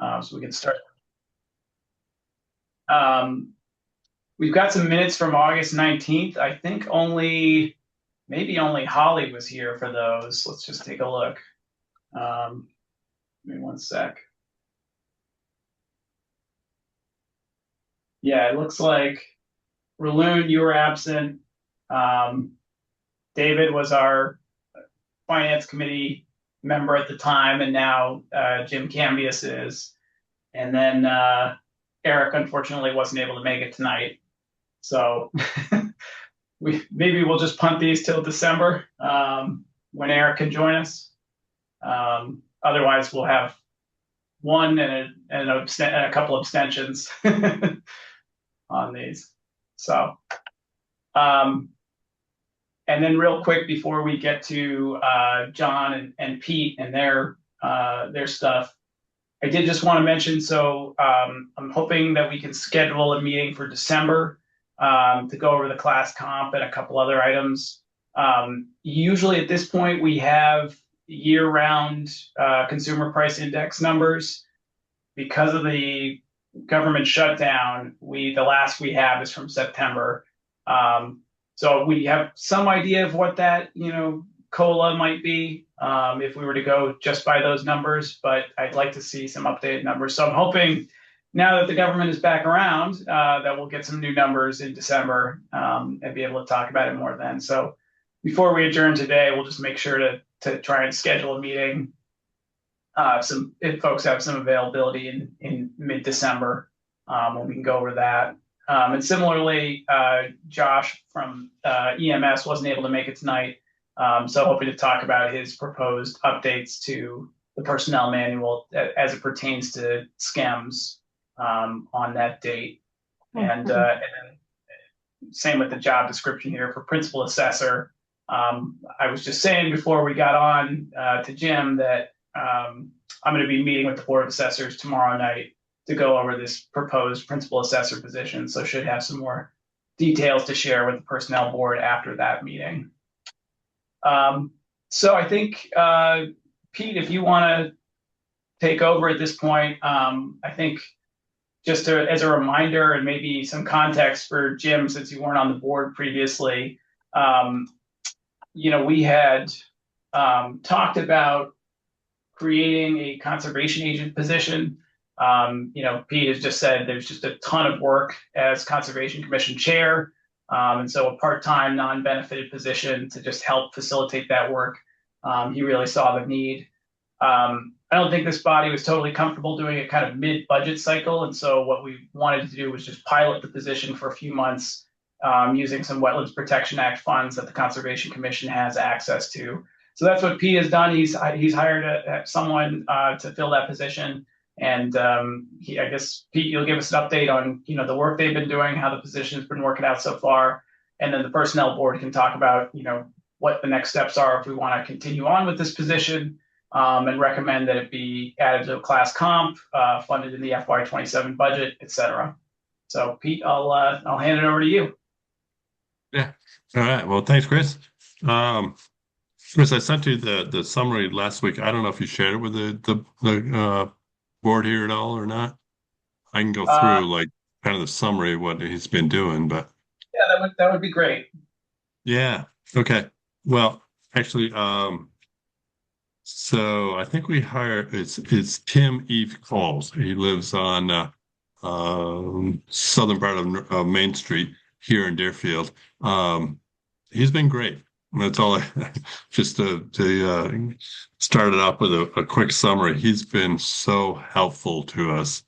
So we can start. Um, we've got some minutes from August 19th. I think maybe only Holly was here for those. Let's just take a look. Um, Give me one sec. Yeah, it looks like Raloon, you were absent. Um, David was our finance committee member at the time, and now Jim Cambias is. And then Eric unfortunately wasn't able to make it tonight. So we'll just punt these till December when Eric can join us. Otherwise, we'll have one and a couple of abstentions on these. So, and then real quick before we get to John and Pete and their stuff, I did just want to mention. So I'm hoping that we can schedule a meeting for December to go over the class comp and a couple other items. Usually at this point we have year-round consumer price index numbers. Because of the government shutdown, the last we have is from September. So we have some idea of what that, COLA might be if we were to go just by those numbers, but I'd like to see some updated numbers. So I'm hoping now that the government is back around that we'll get some new numbers in December and be able to talk about it more then. So before we adjourn today, we'll just make sure to try and schedule a meeting if folks have some availability in mid-December when we can go over that. And similarly, Josh from EMS wasn't able to make it tonight, so hoping to talk about his proposed updates to the personnel manual as it pertains to SCEMS on that date. And then same with the job description here for principal assessor. I was just saying before we got on to Jim that I'm going to be meeting with the Board of Assessors tomorrow night to go over this proposed principal assessor position. So should have some more details to share with the personnel board after that meeting. So I think, Pete, if you want to take over at this point, I think just as a reminder and maybe some context for Jim, since you weren't on the board previously, we had talked about creating a conservation agent position. Pete has just said there's just a ton of work as Conservation Commission chair. And so a part-time, non-benefited position to just help facilitate that work. He really saw the need. I don't think this body was totally comfortable doing it kind of mid-budget cycle. And so what we wanted to do was just pilot the position for a few months using some Wetlands Protection Act funds that the Conservation Commission has access to. So that's what Pete has done. He's hired someone to fill that position. And I guess, Pete, you'll give us an update on, the work they've been doing, how the position has been working out so far. And then the personnel board can talk about, what the next steps are if we want to continue on with this position and recommend that it be added to a class comp, funded in the FY27 budget, et cetera. So, Pete, I'll hand it over to you. Yeah. All right. Well, thanks, Chris. Chris, I sent you the summary last week. I don't know if you shared it with the board here at all or not. I can go through kind of the summary of what he's been doing, but yeah, that would be great. Yeah. Okay. Well, actually, so I think we hired it's Tim Eve Coles. He lives on southern part of Main Street here in Deerfield. He's been great. That's all just to start it off with a quick summary. He's been so helpful to us.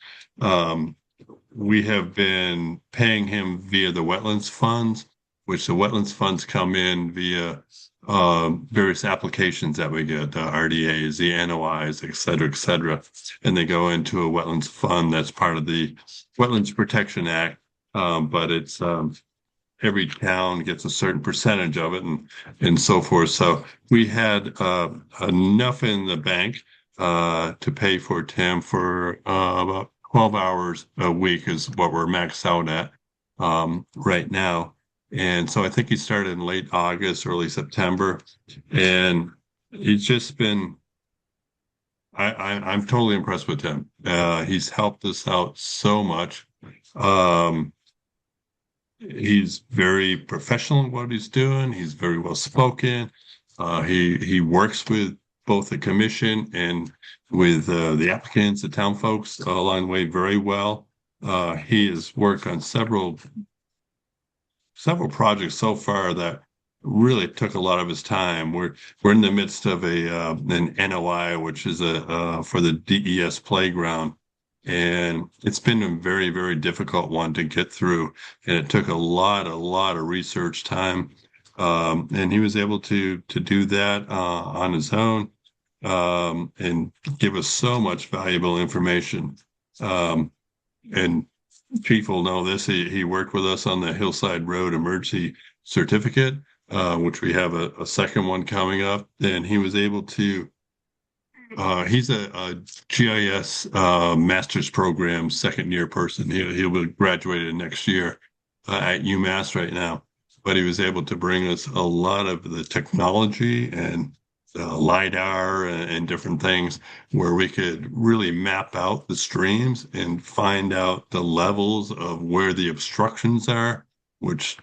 We have been paying him via the wetlands funds, which the wetlands funds come in via various applications that we get, the RDAs, the NOIs, et cetera, and they go into a wetlands fund that's part of the Wetlands Protection Act, but it's every town gets a certain percentage of it and so forth. So we had enough in the bank to pay for Tim for about 12 hours a week is what we're maxed out at right now. And so I think he started in late August, early September, and he's just been I'm totally impressed with him. He's helped us out so much. Um, he's very professional in what he's doing. He's very well spoken. He works with both the commission and with the applicants, the town folks along the way very well. He has worked on several projects so far that really took a lot of his time. We're in the midst of a an NOI, which is a for the DES playground, and it's been a very, very difficult one to get through, and it took a lot of research time. And he was able to do that on his own and give us so much valuable information. Um, and Chief will know this. He worked with us on the Hillside Road Emergency Certificate, which we have a second one coming up. And he was able to. He's a GIS master's program second year person. He'll be graduated next year at UMass right now. But he was able to bring us a lot of the technology and LiDAR and different things where we could really map out the streams and find out the levels of where the obstructions are, which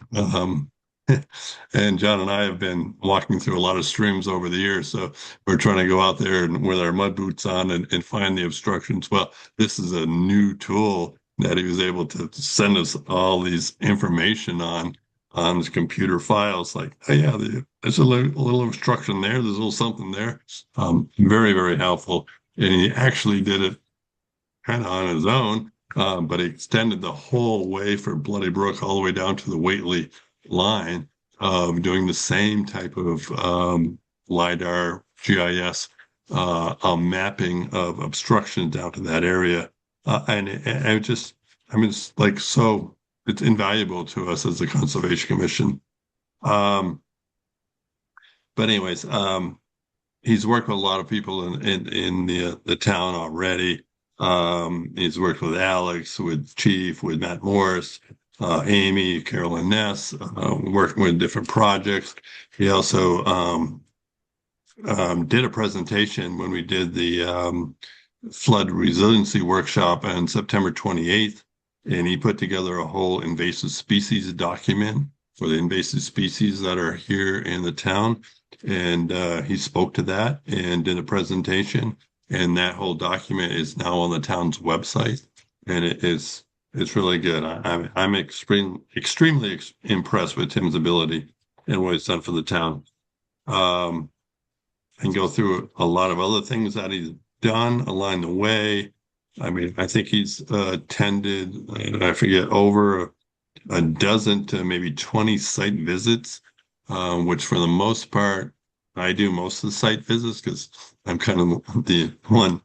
and John and I have been walking through a lot of streams over the years. So we're trying to go out there and with our mud boots on and find the obstructions. Well, this is a new tool that he was able to send us all these information on his computer files, like, oh yeah, there's a little obstruction there. There's a little something there. Very, very helpful. And he actually did it kind of on his own, but he extended the whole way from Bloody Brook all the way down to the Whately line, doing the same type of LiDAR GIS mapping of obstruction down to that area. I mean, it's like so it's invaluable to us as a conservation commission. Um, but anyways, he's worked with a lot of people in the town already. He's worked with Alex, with Chief, with Matt Morris, Amy, Carolyn Ness, working with different projects. He also did a presentation when we did the flood resiliency workshop on September 28th, and he put together a whole invasive species document for the invasive species that are here in the town. And he spoke to that and did a presentation. And that whole document is now on the town's website, and it's really good. I'm extremely impressed with Tim's ability and what he's done for the town. And go through a lot of other things that he's done along the way. I mean, I think he's attended, I forget, over a dozen to maybe 20 site visits, which for the most part, I do most of the site visits because I'm kind of the one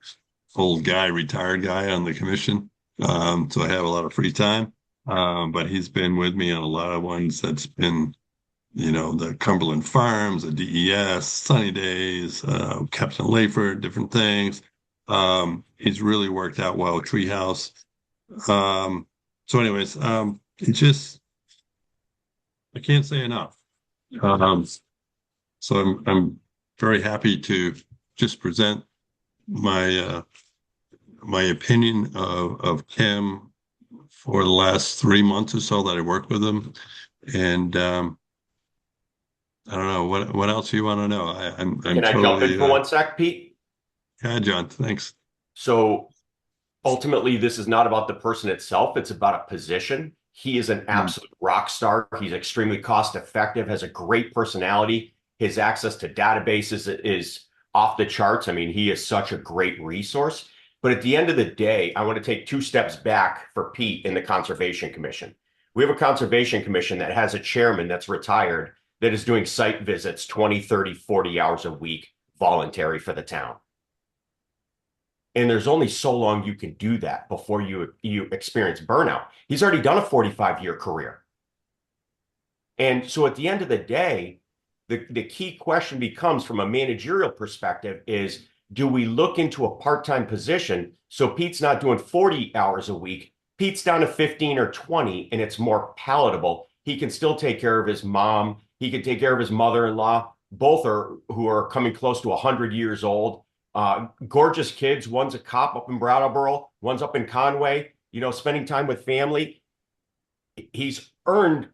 old guy, retired guy on the commission. So I have a lot of free time. But he's been with me on a lot of ones that's been, the Cumberland Farms, the DES, Sunny Days, Captain Layford, different things. He's really worked out well with Treehouse. So anyways, I can't say enough. Um, so I'm very happy to just present my my opinion of Kim for the last 3 months or so that I worked with him. And I don't know what else you want to know. I'm Can I jump in totally for 1 sec, Pete? yeah, John, thanks. So ultimately, this is not about the person itself. It's about a position. He is an Mm. absolute rock star. He's extremely cost effective, has a great personality. His access to databases is off the charts. I mean, he is such a great resource. But at the end of the day, I want to take 2 steps back for Pete in the Conservation Commission. We have a Conservation Commission that has a chairman that's retired that is doing site visits 20, 30, 40 hours a week, voluntary for the town. And there's only so long you can do that before you experience burnout. He's already done a 45-year career. And so at the end of the day, the key question becomes from a managerial perspective is, do we look into a part-time position so Pete's not doing 40 hours a week, Pete's down to 15 or 20, and it's more palatable. He can still take care of his mom. He can take care of his mother-in-law. Both who are coming close to 100 years old. Gorgeous kids. One's a cop up in Brattleboro, one's up in Conway, spending time with family. He's earned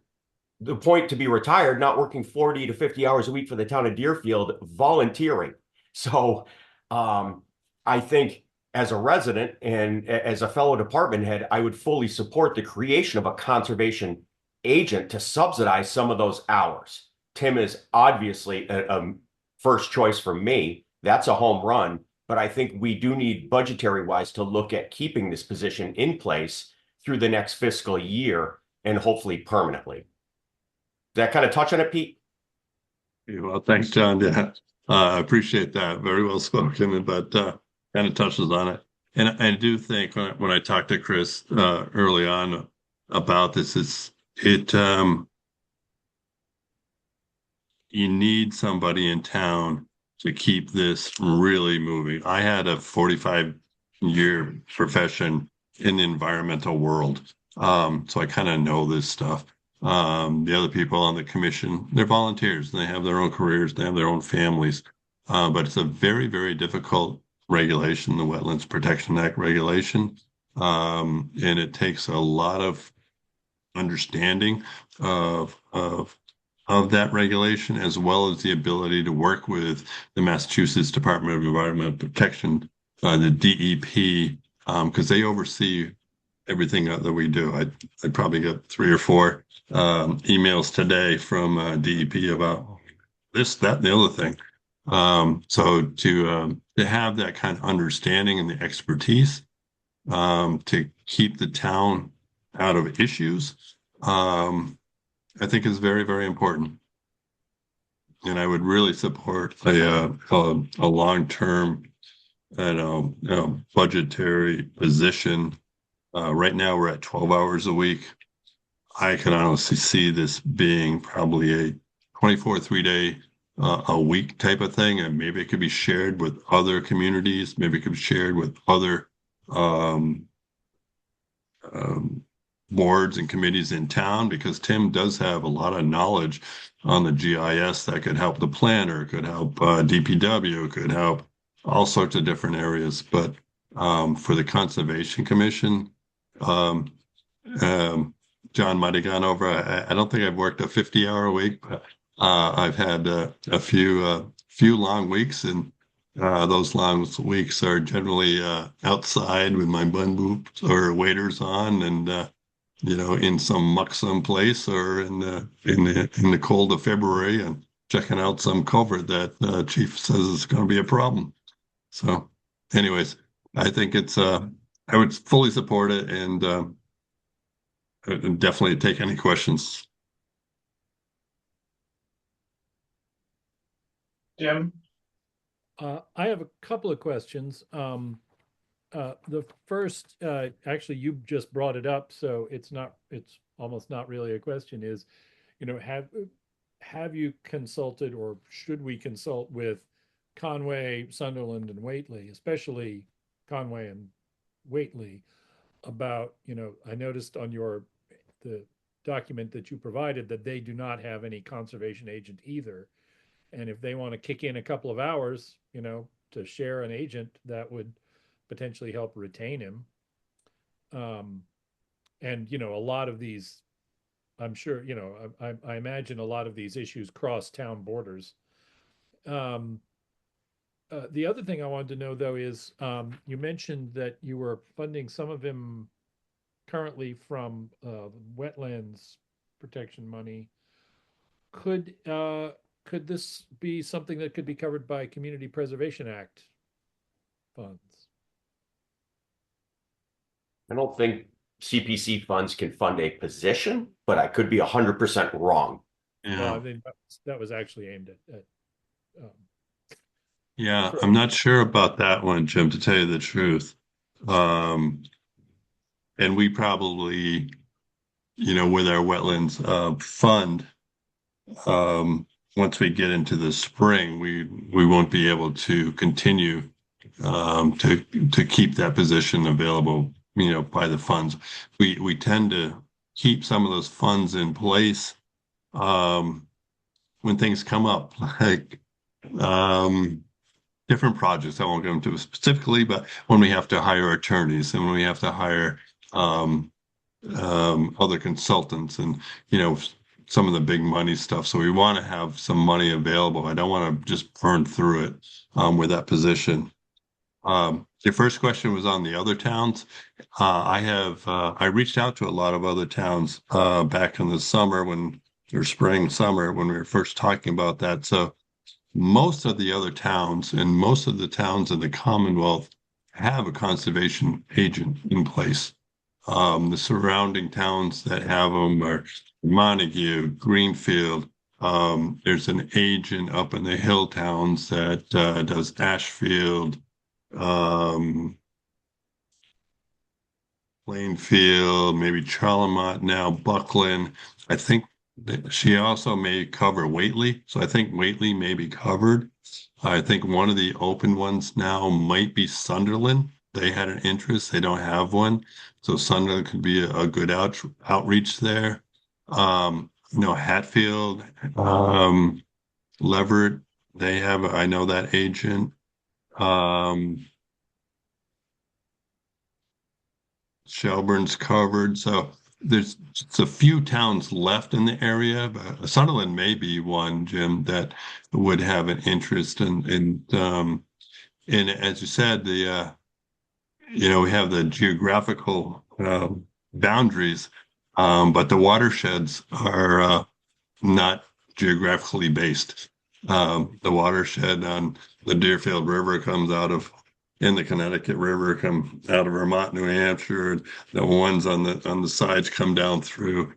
the point to be retired, not working 40 to 50 hours a week for the town of Deerfield, volunteering. So I think as a resident and as a fellow department head, I would fully support the creation of a conservation agent to subsidize some of those hours. Tim is obviously a first choice for me. That's a home run. But I think we do need budgetary wise to look at keeping this position in place through the next fiscal year and hopefully permanently. Does that kind of touch on it, Pete? Well, thanks, John. Yeah, I appreciate that. Very well spoken, but kind of touches on it. And I do think when I talked to Chris early on about this, you need somebody in town to keep this really moving. I had a 45-year profession in the environmental world, so I kind of know this stuff. The other people on the commission, they're volunteers. They have their own careers. They have their own families. But it's a very, very difficult regulation, the Wetlands Protection Act regulation. And it takes a lot of understanding of that regulation, as well as the ability to work with the Massachusetts Department of Environmental Protection, the DEP, because they oversee everything that we do. I probably got 3 or 4 emails today from DEP about this, that, and the other thing. So to have that kind of understanding and the expertise to keep the town out of issues, I think is very, very important. And I would really support a long-term, budgetary position. Right now we're at 12 hours a week. I can honestly see this being probably a 24 3-day a week type of thing, and maybe it could be shared with other communities. Maybe it could be shared with other boards and committees in town, because Tim does have a lot of knowledge on the GIS that could help the planner, could help DPW, could help all sorts of different areas. But for the Conservation Commission, John might have gone over. I don't think I've worked a 50-hour week, but I've had a few long weeks, and those long weeks are generally outside with my bun boots or waders on, and in some muck someplace, or in the cold of February, and checking out some culvert that Chief says is going to be a problem. So, anyways, I think I would fully support it, and definitely take any questions. Jim? I have a couple of questions. The first, actually, you just brought it up, so it's almost not really a question, is, have you consulted, or should we consult with Conway, Sunderland, and Whately, especially Conway and Whately, about, I noticed on the document that you provided that they do not have any conservation agent either. And if they want to kick in a couple of hours, to share an agent, that would potentially help retain him. And, a lot of these, I'm sure, I imagine a lot of these issues cross town borders. The other thing I wanted to know, though, is you mentioned that you were funding some of him currently from wetlands protection money. Could this be something that could be covered by Community Preservation Act funds? I don't think CPC funds can fund a position, but I could be 100% wrong. Well, I think that was actually aimed at yeah, I'm not sure about that one, Jim, to tell you the truth. And we probably, with our wetlands fund, once we get into the spring, we won't be able to continue to keep that position available, by the funds. We tend to keep some of those funds in place when things come up, like different projects. I won't go into specifically, but when we have to hire attorneys and when we have to hire other consultants and, some of the big money stuff. So we want to have some money available. I don't want to just burn through it with that position. Your first question was on the other towns. I reached out to a lot of other towns back in the summer summer when we were first talking about that. So most of the other towns and most of the towns in the Commonwealth have a conservation agent in place. The surrounding towns that have them are Montague, Greenfield. There's an agent up in the hill towns that does Ashfield, Plainfield, maybe Charlemont now, Buckland. I think that she also may cover Whately. So I think Whately may be covered. I think one of the open ones now might be Sunderland. They had an interest. They don't have one. So Sunderland could be a good outreach there. Hatfield, Leverett, I know that agent. Shelburne's covered. So there's just a few towns left in the area, but Sunderland may be one, Jim, that would have an interest in as you said, we have the geographical boundaries, but the watersheds are not geographically based. The watershed on the Deerfield River in the Connecticut River come out of Vermont, New Hampshire. The ones on the sides come down through.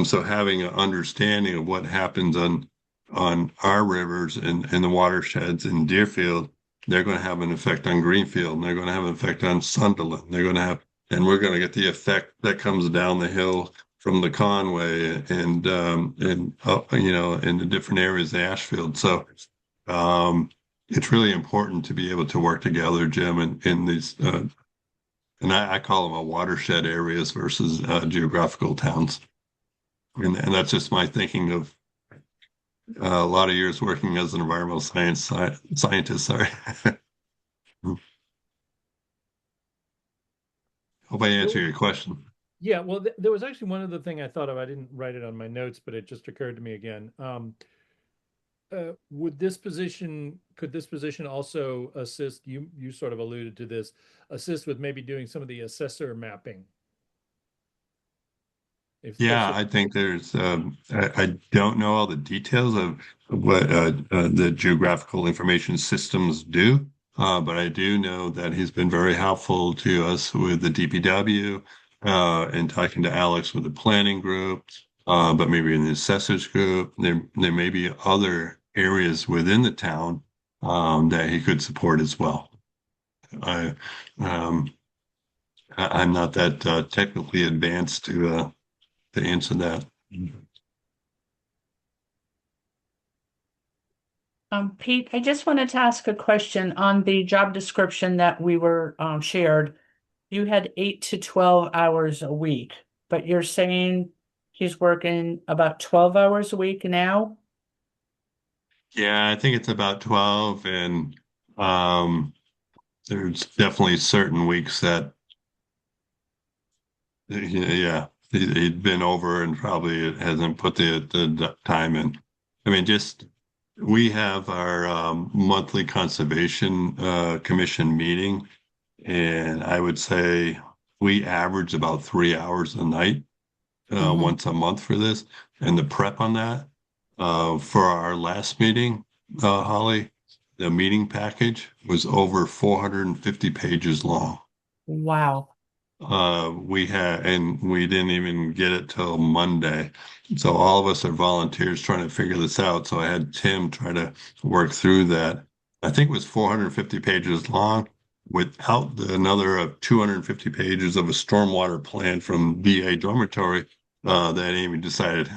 So having an understanding of what happens on our rivers and the watersheds in Deerfield, they're going to have an effect on Greenfield, and they're going to have an effect on Sunderland. And we're going to get the effect that comes down the hill from the Conway and in the different areas of Ashfield. So it's really important to be able to work together, Jim, in these, and I call them a watershed areas versus geographical towns. And that's just my thinking of a lot of years working as an environmental scientist. Sorry. Hope I answered your question. Yeah, well, there was actually one other thing I thought of. I didn't write it on my notes, but it just occurred to me again. Could this position also assist, you sort of alluded to this, assist with maybe doing some of the assessor mapping? I think there's, I don't know all the details of what the geographical information systems do, but I do know that he's been very helpful to us with the DPW and talking to Alex with the planning group, but maybe in the assessors group. There may be other areas within the town that he could support as well. I'm not that technically advanced to answer that. Pete, I just wanted to ask a question on the job description that we were shared. You had 8 to 12 hours a week, but you're saying he's working about 12 hours a week now? Yeah, I think it's about 12, and there's definitely certain weeks that he'd been over and probably hasn't put the time in. I mean, we have our monthly conservation commission meeting, and I would say we average about 3 hours a night once a month for this. And the prep on that for our last meeting, Holly, the meeting package was over 450 pages long. Wow. We didn't even get it till Monday. So all of us are volunteers trying to figure this out. So I had Tim try to work through that. I think it was 450 pages long without another 250 pages of a stormwater plan from VA dormitory that Amy decided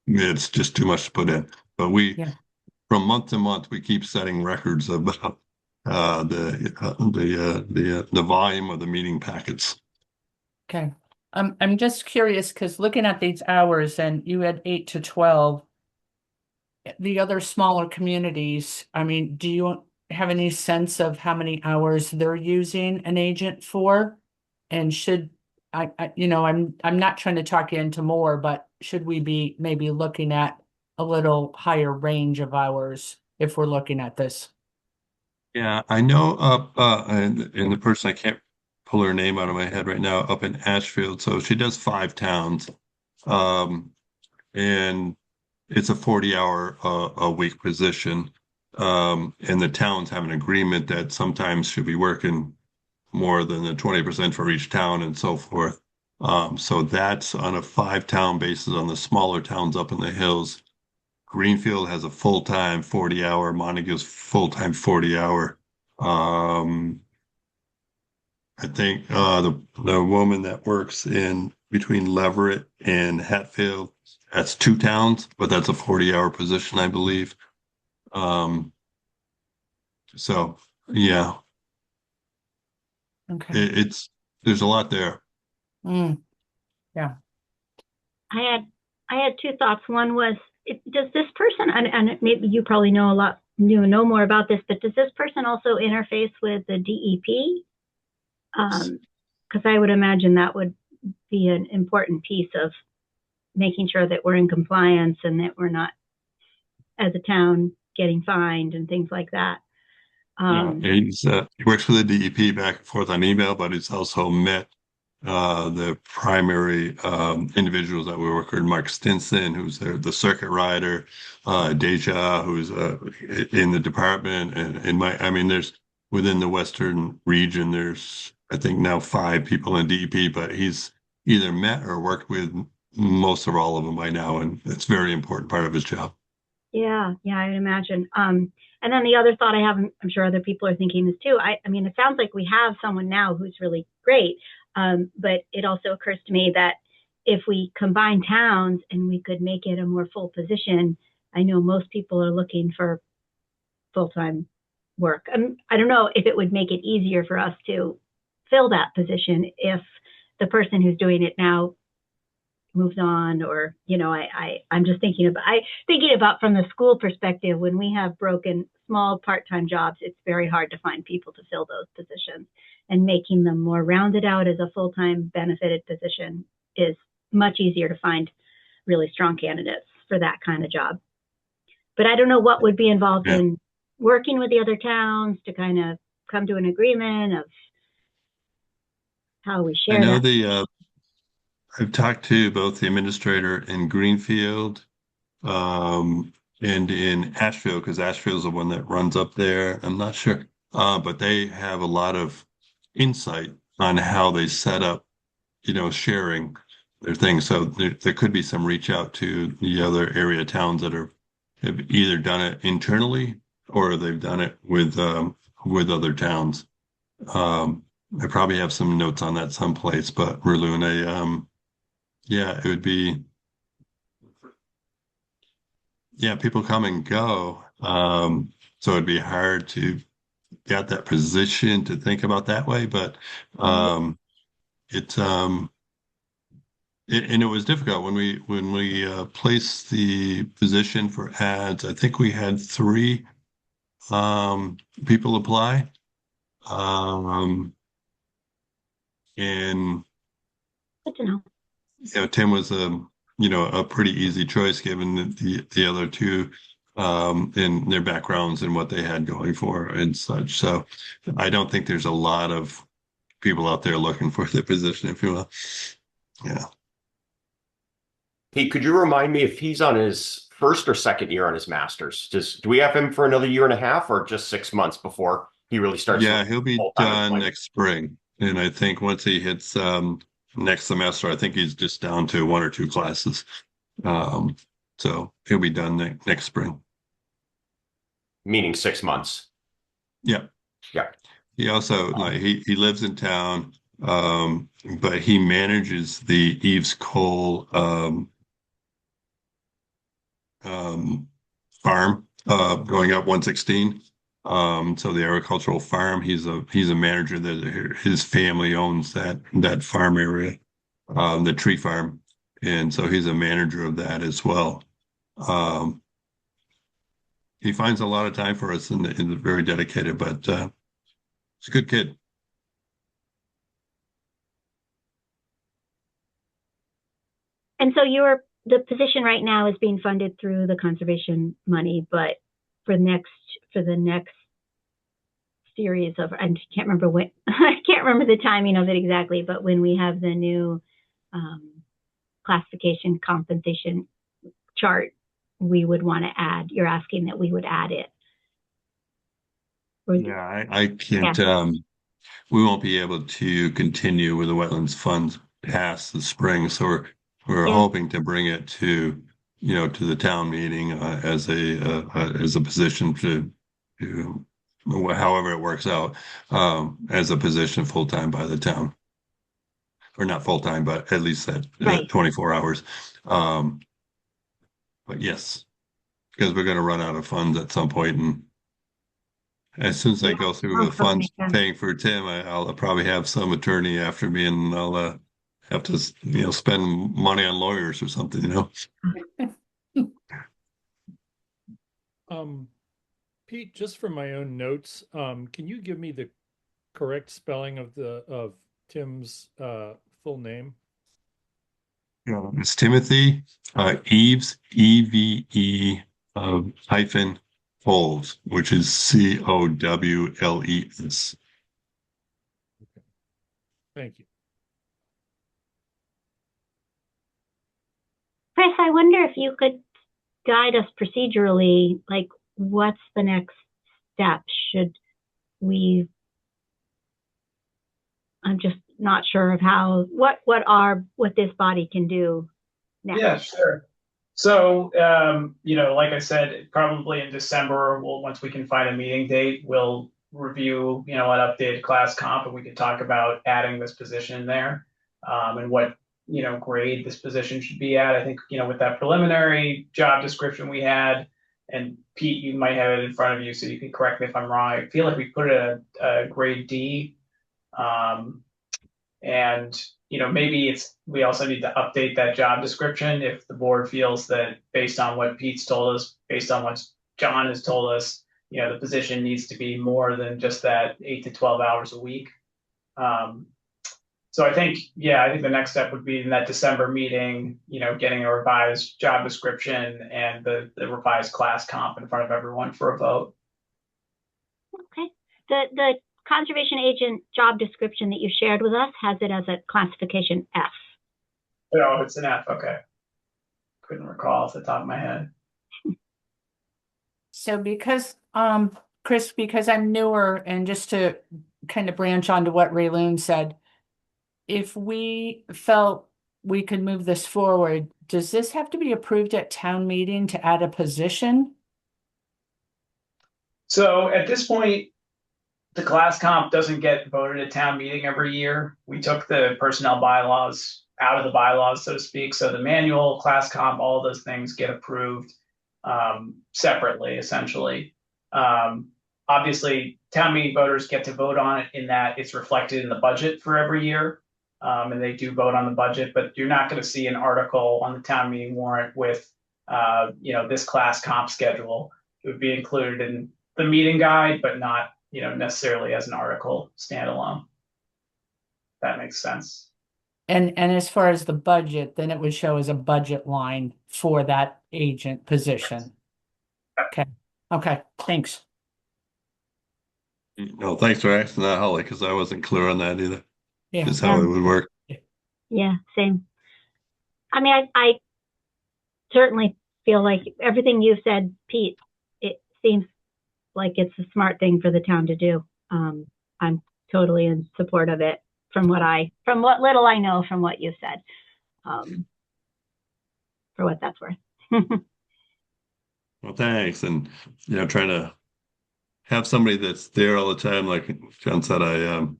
it's just too much to put in. But from month to month, we keep setting records about the volume of the meeting packets. Okay. I'm just curious because looking at these hours and you had 8 to 12, the other smaller communities, I mean, have any sense of how many hours they're using an agent for? And should I'm not trying to talk you into more, but should we be maybe looking at a little higher range of hours if we're looking at this? Yeah, I know up and the person, I can't pull her name out of my head right now, up in Ashfield. So she does 5 towns. Um, and it's a 40-hour a week position. And the towns have an agreement that sometimes should be working more than the 20% for each town and so forth. So that's on a 5 town basis on the smaller towns up in the hills. Greenfield has a full-time 40-hour, Montague's full-time 40-hour. I think the woman that works in between Leverett and Hatfield, that's 2 towns, but that's a 40-hour position, I believe. Um, so yeah, Okay. it's there's a lot there. Mm, I had two thoughts. One was, does this person, and maybe you probably know a lot, you know more about this, but does this person also interface with the DEP? Because I would imagine that would be an important piece of making sure that we're in compliance and that we're not, as a town, getting fined and things like that. He works for the DEP back and forth on email, but he's also met the primary individuals that we work with, Mark Stinson, who's the circuit rider, Deja, who's in the department, and I mean, there's within the Western region, there's I think now 5 people in DEP, but he's either met or worked with most or all of them by now, and it's a very important part of his job. Yeah, I'd imagine. And then the other thought I have, I'm sure other people are thinking this too. I mean, it sounds like we have someone now who's really great. But it also occurs to me that if we combine towns and we could make it a more full position, I know most people are looking for full-time work. I don't know if it would make it easier for us to fill that position if the person who's doing it now moves on, or I'm just thinking about from the school perspective, when we have broken small part-time jobs, it's very hard to find people to fill those positions, and making them more rounded out as a full-time benefited position is much easier to find really strong candidates for that kind of job. But I don't know what would be involved in working with the other towns to kind of come to an agreement of how we share I know that. I've talked to both the administrator in Greenfield and in Ashfield, because Ashfield's the one that runs up there. I'm not sure, but they have a lot of insight on how they set up, sharing their things. So there could be some reach out to the other area towns that have either done it internally or they've done it with other towns. I probably have some notes on that someplace, but Rulune, it would be, people come and go. So it'd be hard to get that position to think about that way, but it was difficult when we placed the position for ads. I think we had 3 people apply. And Good to know. Tim was a pretty easy choice given the other 2 in their backgrounds and what they had going for and such. So I don't think there's a lot of people out there looking for the position, if you will. Yeah. Hey, could you remind me if he's on his first or second year on his master's? Do we have him for another year and a half or just 6 months before he really starts? Yeah, he'll be done next spring. And I think once he hits next semester, I think he's just down to 1 or 2 classes. So he'll be done next spring. Meaning 6 months. Yeah. He also he lives in town, but he manages the Eves Cole farm going up 116. So the agricultural farm, he's a manager that his family owns that farm area, the tree farm, and so he's a manager of that as well. he finds a lot of time for us and is very dedicated, but he's a good kid. And so the position right now is being funded through the conservation money, but for the next series of, I can't remember when, I can't remember the timing of it exactly, but when we have the new classification compensation chart, we would want to add, you're asking that we would add it. Yeah, I can't, we won't be able to continue with the wetlands funds past the spring. So we're hoping to bring it to, to the town meeting as a position to however it works out, as a position full-time by the town. Or not full-time, but at least at 24 hours. But yes, because we're going to run out of funds at some point, and as soon as I go through the funds paying for Tim, I'll probably have some attorney after me, and I'll have to, spend money on lawyers or something, Pete, just for my own notes, can you give me the correct spelling of Tim's full name? It's Timothy Eves, EVE hyphen Cowles, which is Cowles. Okay. Thank you. Chris, I wonder if you could guide us procedurally, like what's the next step? Should we, I'm just not sure of how, what this body can do next. Yeah, sure. So, like I said, probably in December, once we can find a meeting date, we'll review, an updated class comp, and we can talk about adding this position there, and what, grade this position should be at. I think, with that preliminary job description we had, and Pete, you might have it in front of you, so you can correct me if I'm wrong. I feel like we put it at a grade D. And, maybe we also need to update that job description if the board feels that based on what Pete's told us, based on what John has told us, the position needs to be more than just that 8 to 12 hours a week. So I think the next step would be in that December meeting, getting a revised job description and the revised class comp in front of everyone for a vote. Okay. The conservation agent job description that you shared with us has it as a classification F. Oh, it's an F. Okay. Couldn't recall off the top of my head. So because, Chris, because I'm newer, and just to kind of branch on to what Raylene said, if we felt we could move this forward, does this have to be approved at town meeting to add a position? So at this point, the class comp doesn't get voted at town meeting every year. We took the personnel bylaws out of the bylaws, so to speak. So the manual, class comp, all those things get approved separately, essentially. Obviously, town meeting voters get to vote on it in that it's reflected in the budget for every year. And they do vote on the budget, but you're not going to see an article on the town meeting warrant with, this class comp schedule. It would be included in the meeting guide, but not, necessarily as an article standalone. That makes sense. And as far as the budget, then it would show as a budget line for that agent position. Okay, thanks. No, thanks for asking that, Holly, because I wasn't clear on that either. Yeah. Just how it would work. Yeah, same. I mean, I certainly feel like everything you said, Pete, it seems like it's a smart thing for the town to do. I'm totally in support of it from what little I know from what you said, for what that's worth. Well, thanks. And, trying to have somebody that's there all the time, like John said, I'm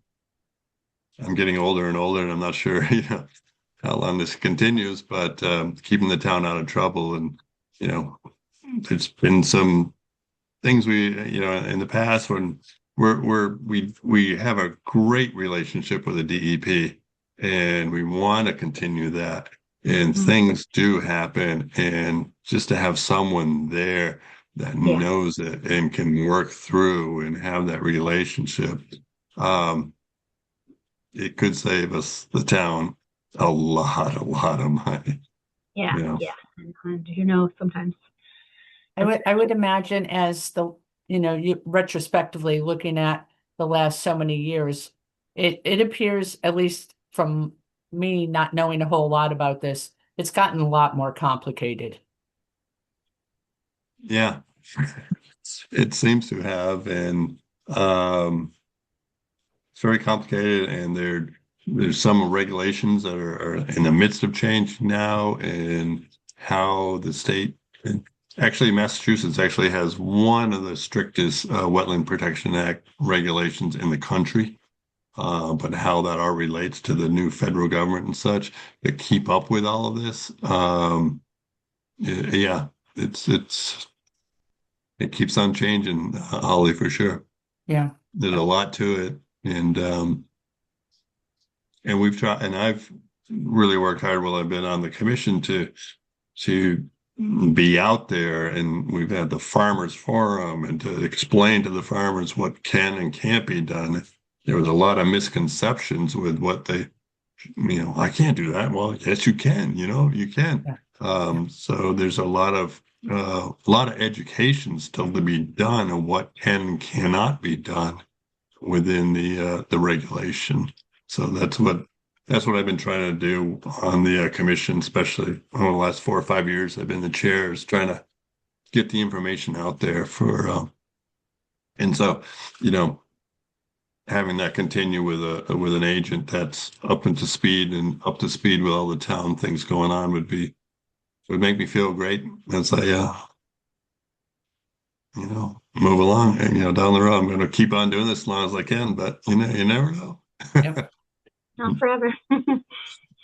getting older and older, and I'm not sure, how long this continues, but keeping the town out of trouble. And, there's been some things in the past when we have a great relationship with the DEP, and we want to continue that. And things do happen, and just to have someone there that Yeah. knows it and can work through and have that relationship. Um, it could save us, the town, a lot of money. Yeah. You know? Yeah. And you know, sometimes. I would imagine as the, you retrospectively looking at the last so many years, it appears, at least from me not knowing a whole lot about this, it's gotten a lot more complicated. Yeah, it seems to have, and it's very complicated, and there's some regulations that are in the midst of change now, and how the state, and actually Massachusetts actually has one of the strictest Wetland Protection Act regulations in the country. But how that all relates to the new federal government and such to keep up with all of this. Yeah, it keeps on changing, Holly, for sure. Yeah. There's a lot to it, and we've tried, and I've really worked hard while I've been on the commission to be out there, and we've had the farmers forum and to explain to the farmers what can and can't be done. There was a lot of misconceptions with what they, I can't do that. Well, yes, you can, you can. Yeah. So there's a lot of education still to be done of what can and cannot be done within the regulation. So that's what I've been trying to do on the commission, especially over the last 4 or 5 years. I've been the chair, is trying to get the information out there and so, having that continue with an agent that's up to speed with all the town things going on would make me feel great as I move along, and down the road. I'm going to keep on doing this as long as I can, but you never know. Yep. Not forever.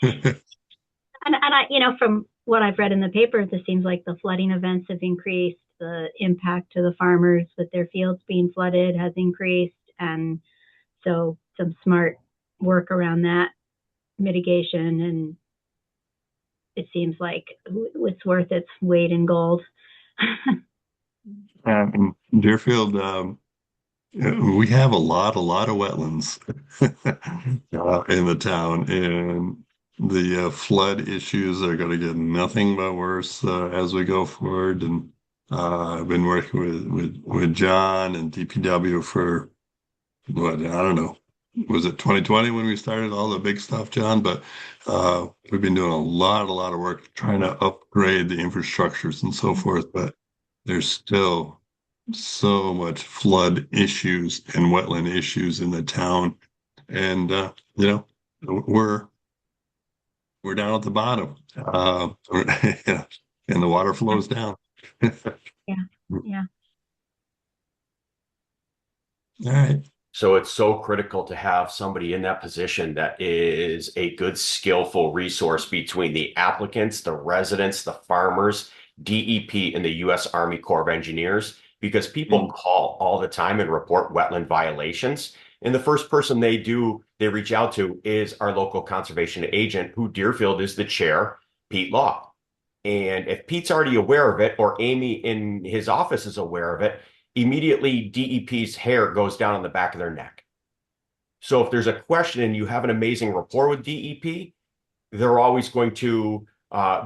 And I, from what I've read in the papers, it seems like the flooding events have increased. The impact to the farmers with their fields being flooded has increased. And so some smart work around that mitigation. And it seems like it's worth its weight in gold. In Deerfield, we have a lot of wetlands in the town, and the flood issues are going to get nothing but worse as we go forward. And I've been working with John and DPW for what, I don't know, was it 2020 when we started all the big stuff, John? But we've been doing a lot of work trying to upgrade the infrastructures and so forth. But there's still so much flood issues and wetland issues in the town, and we're down at the bottom, and the water flows down. Yeah. All right. So it's so critical to have somebody in that position that is a good, skillful resource between the applicants, the residents, the farmers, DEP, and the U.S. Army Corps of Engineers, because people call all the time and report wetland violations. And the first person they reach out to is our local conservation agent, who Deerfield is the chair, Pete Law. And if Pete's already aware of it, or Amy in his office is aware of it, immediately DEP's hair goes down on the back of their neck. So if there's a question and you have an amazing rapport with DEP, they're always going to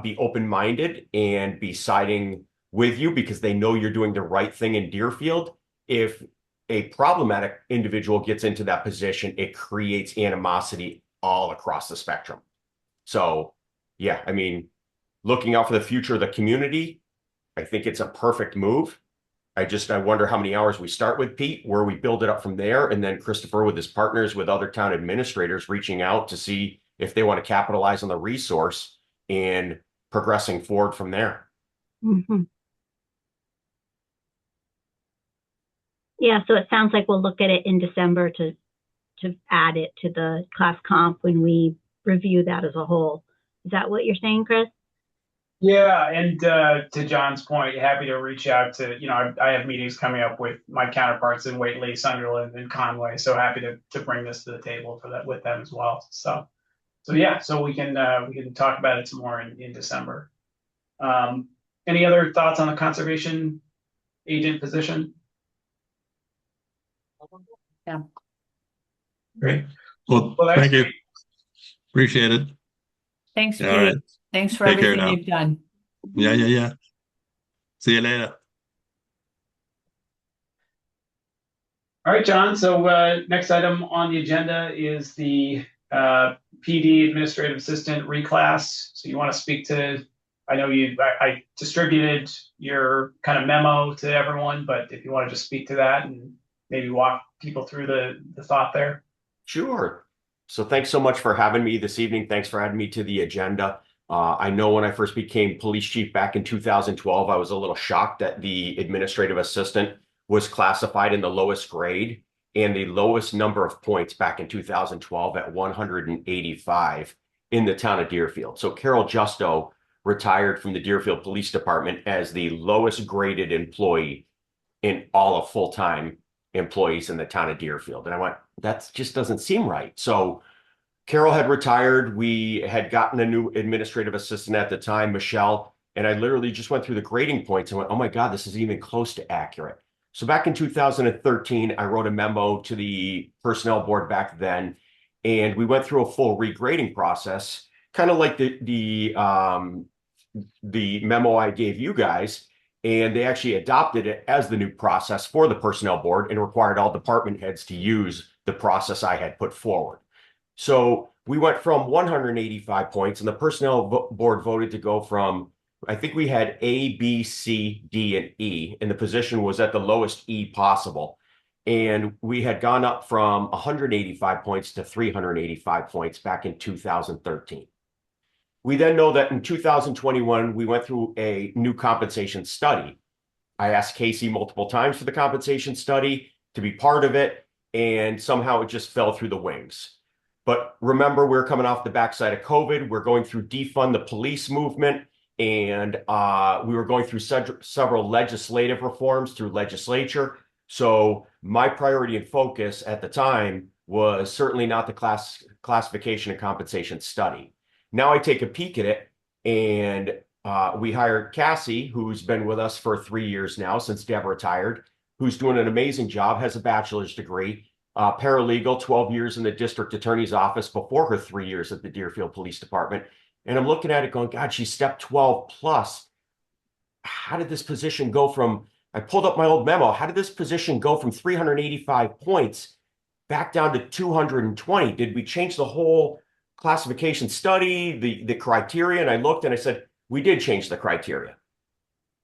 be open-minded and be siding with you because they know you're doing the right thing in Deerfield. If a problematic individual gets into that position, it creates animosity all across the spectrum. So, yeah, I mean, looking out for the future of the community, I think it's a perfect move. I wonder how many hours we start with Pete, where we build it up from there, and then Christopher with his partners, with other town administrators, reaching out to see if they want to capitalize on the resource and progressing forward from there. Mm-hmm. Yeah, so it sounds like we'll look at it in December to add it to the class comp when we review that as a whole. Is that what you're saying, Chris? Yeah, and to John's point, happy to reach out to, I have meetings coming up with my counterparts in Whately, Sunderland, and Conway. So happy to bring this to the table for that with them as well. So yeah, so we can talk about it some more in December. Any other thoughts on the conservation agent position. Yeah. Great. Well, Well, that's thank you. great. Appreciate it. Thanks, All Pete. right. Thanks for Take care everything now. you've done. Yeah. See you later. All right, John. So next item on the agenda is the PD Administrative Assistant reclass. So you want to speak to, I know I distributed your kind of memo to everyone, but if you want to just speak to that and maybe walk people through the thought there. Sure. So thanks so much for having me this evening. Thanks for adding me to the agenda. I know when I first became police chief back in 2012, I was a little shocked that the administrative assistant was classified in the lowest grade and the lowest number of points back in 2012 at 185 in the town of Deerfield. So Carol Justo retired from the Deerfield Police Department as the lowest graded employee in all of full-time employees in the town of Deerfield. And I went, that just doesn't seem right. So Carol had retired. We had gotten a new administrative assistant at the time, Michelle, and I literally just went through the grading points and went, oh my God, this is even close to accurate. So back in 2013, I wrote a memo to the personnel board back then, and we went through a full regrading process, kind of like the memo I gave you guys, and they actually adopted it as the new process for the personnel board and required all department heads to use the process I had put forward. So we went from 185 points, and the personnel board voted to go from, I think we had A, B, C, D, and E, and the position was at the lowest E possible. And we had gone up from 185 points to 385 points back in 2013. We then know that in 2021, we went through a new compensation study. I asked Casey multiple times for the compensation study to be part of it, and somehow it just fell through the wings. But remember, we're coming off the backside of COVID. We're going through defund the police movement, and we were going through several legislative reforms through legislature. So my priority and focus at the time was certainly not the classification and compensation study. Now I take a peek at it, and we hired Cassie, who's been with us for 3 years now since Deb retired, who's doing an amazing job, has a bachelor's degree, paralegal, 12 years in the district attorney's office before her 3 years at the Deerfield Police Department. And I'm looking at it going, God, she's step 12 plus. How did this position go from, I pulled up my old memo, how did this position go from 385 points back down to 220? Did we change the whole classification study, the criteria? And I looked and I said, we did change the criteria.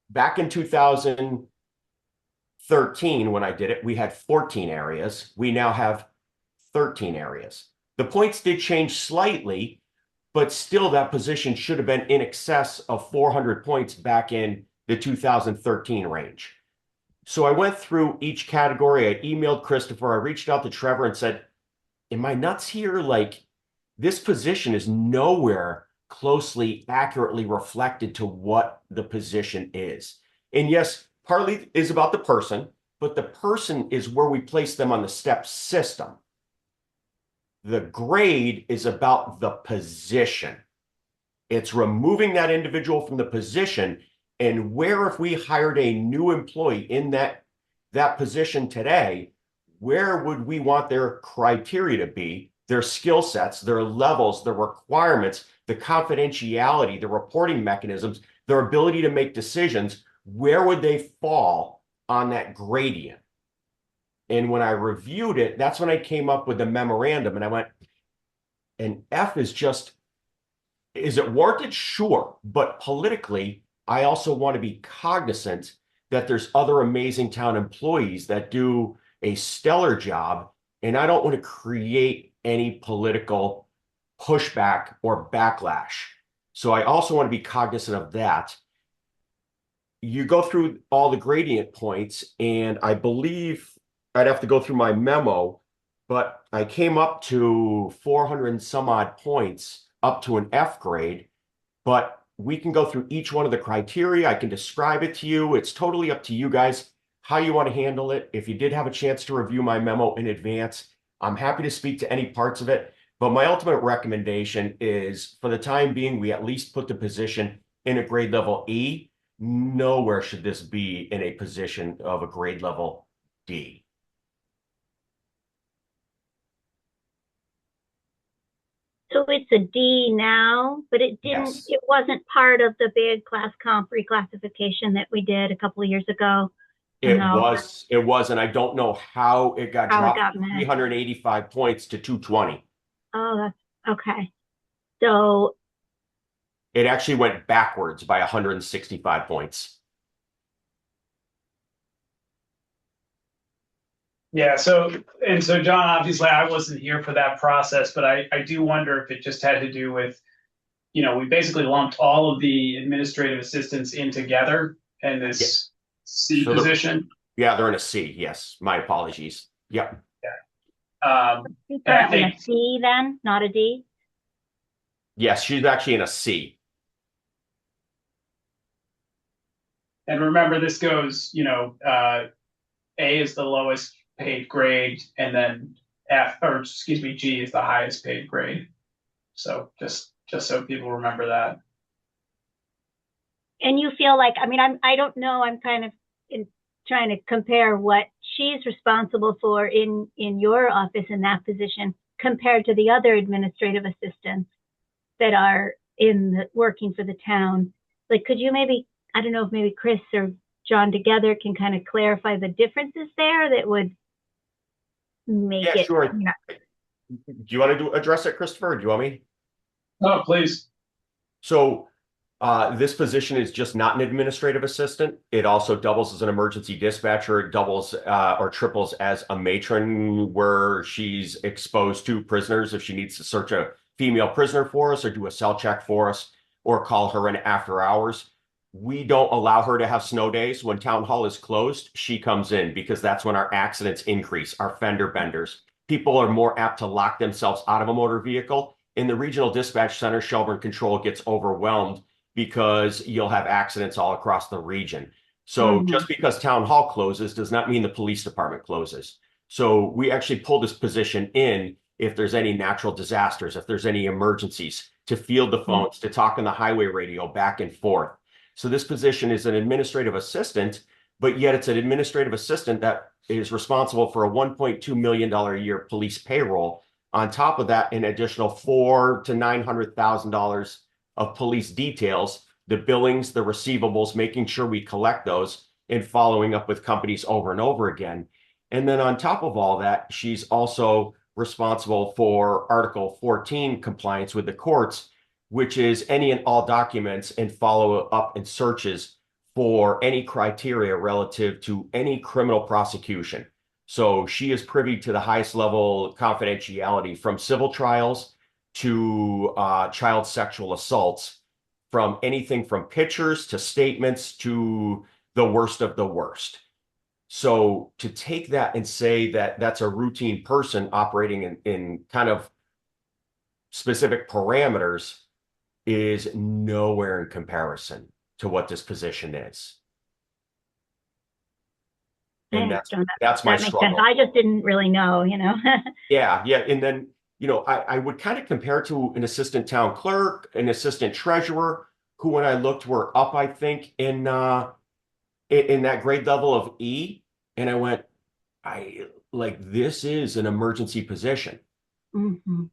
Back in 2013, when I did it, we had 14 areas. We now have 13 areas. The points did change slightly, but still that position should have been in excess of 400 points back in the 2013 range. So I went through each category. I emailed Christopher. I reached out to Trevor and said, am I nuts here? Like, this position is nowhere closely, accurately reflected to what the position is. And yes, partly is about the person, but the person is where we place them on the step system. The grade is about the position. It's removing that individual from the position, and where if we hired a new employee in that position today, where would we want their criteria to be, their skill sets, their levels, their requirements, the confidentiality, the reporting mechanisms, their ability to make decisions, where would they fall on that gradient? And when I reviewed it, that's when I came up with the memorandum, and I went, an F is just, is it warranted? Sure. But politically, I also want to be cognizant that there's other amazing town employees that do a stellar job, and I don't want to create any political pushback or backlash. So I also want to be cognizant of that. You go through all the gradient points, and I believe I'd have to go through my memo, but I came up to 400 and some odd points up to an F grade, but we can go through each one of the criteria. I can describe it to you. It's totally up to you guys how you want to handle it. If you did have a chance to review my memo in advance, I'm happy to speak to any parts of it. But my ultimate recommendation is, for the time being, we at least put the position in a grade level E. nowhere should this be in a position of a grade level D. So it's a D now, but it didn't, Yes. it wasn't part of the big class comp reclassification that we did a couple of years ago. It No. was, and I don't know how it got How it dropped got from missed. 385 points to 220. Oh, that's okay. So, It actually went backwards by 165 points. Yeah, so John, obviously I wasn't here for that process, but I do wonder if it just had to do with, we basically lumped all of the administrative assistants in together in this C So position. Yeah, they're in a C. Yes, my apologies. Yep. she's And I currently a think- C then, not a D? Yes, she's actually in a C. And remember, this goes, A is the lowest paid grade, and then G is the highest paid grade. So just so people remember that. And you feel like, I don't know, I'm kind of trying to compare what she's responsible for in your office in that position compared to the other administrative assistants that are working for the town. Like, could you maybe, I don't know if maybe Chris or John together can kind of clarify the differences there that would make Yeah, it. sure. Do you want to address it, Christopher? Or do you want me? Oh, please. So this position is just not an administrative assistant. It also doubles as an emergency dispatcher. It doubles or triples as a matron where she's exposed to prisoners if she needs to search a female prisoner for us or do a cell check for us or call her in after hours. We don't allow her to have snow days. When town hall is closed, she comes in because that's when our accidents increase, our fender benders. People are more apt to lock themselves out of a motor vehicle. In the regional dispatch center, Shelburne Control gets overwhelmed because you'll have accidents all across the region. So just because town hall closes does not mean the police department closes. So we actually pull this position in if there's any natural disasters, if there's any emergencies, to field the phones, to talk on the highway radio back and forth. So this position is an administrative assistant, but yet it's an administrative assistant that is responsible for a $1.2 million a year police payroll. On top of that, an additional $400,000 to $900,000 of police details, the billings, the receivables, making sure we collect those and following up with companies over and over again. And then on top of all that, she's also responsible for Article 14 compliance with the courts, which is any and all documents and follow up and searches for any criteria relative to any criminal prosecution. So she is privy to the highest level confidentiality from civil trials to child sexual assaults, from anything from pictures to statements to the worst of the worst. So to take that and say that that's a routine person operating in kind of specific parameters is nowhere in comparison to what this position is. And that's my that makes struggle. sense. I just didn't really know, Yeah. And then, I would kind of compare to an assistant town clerk, an assistant treasurer, who when I looked were up, I think, in that grade level of E. And I went, this is an emergency position. Mm-hmm.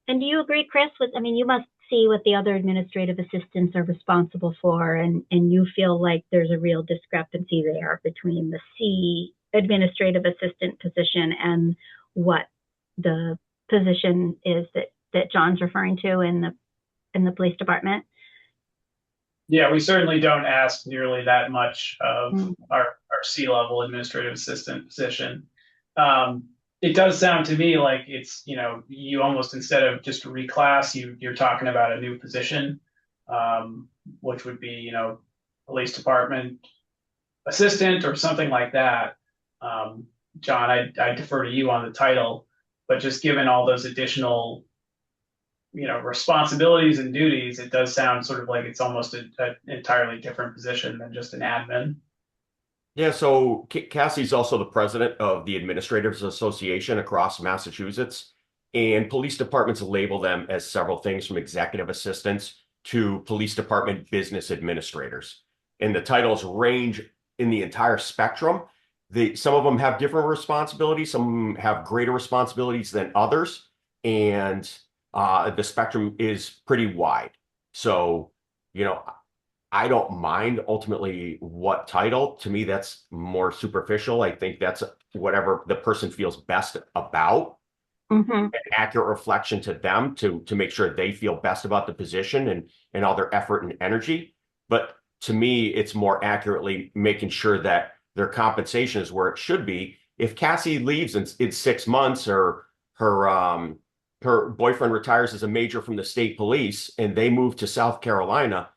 And do you agree, Chris, you must see what the other administrative assistants are responsible for, and you feel like there's a real discrepancy there between the C administrative assistant position and what the position is that John's referring to in the police department? Yeah, we certainly don't ask nearly that much of our C-level administrative assistant position. It does sound to me like it's, you almost, instead of just a reclass, you're talking about a new position, which would be, police department assistant or something like that. John, I defer to you on the title, but just given all those additional, responsibilities and duties, it does sound sort of like it's almost an entirely different position than just an admin. Yeah, so Cassie's also the president of the Administrators Association across Massachusetts. And police departments label them as several things, from executive assistants to police department business administrators. And the titles range in the entire spectrum. Some of them have different responsibilities, some of them have greater responsibilities than others, and the spectrum is pretty wide. So, I don't mind ultimately what title. To me, that's more superficial. I think that's whatever the person feels best about, an accurate reflection to them to make sure they feel best about the position and all their effort and energy. But to me, it's more accurately making sure that their compensation is where it should be. If Cassie leaves in 6 months, or her boyfriend retires as a major from the state police and they move to South Carolina,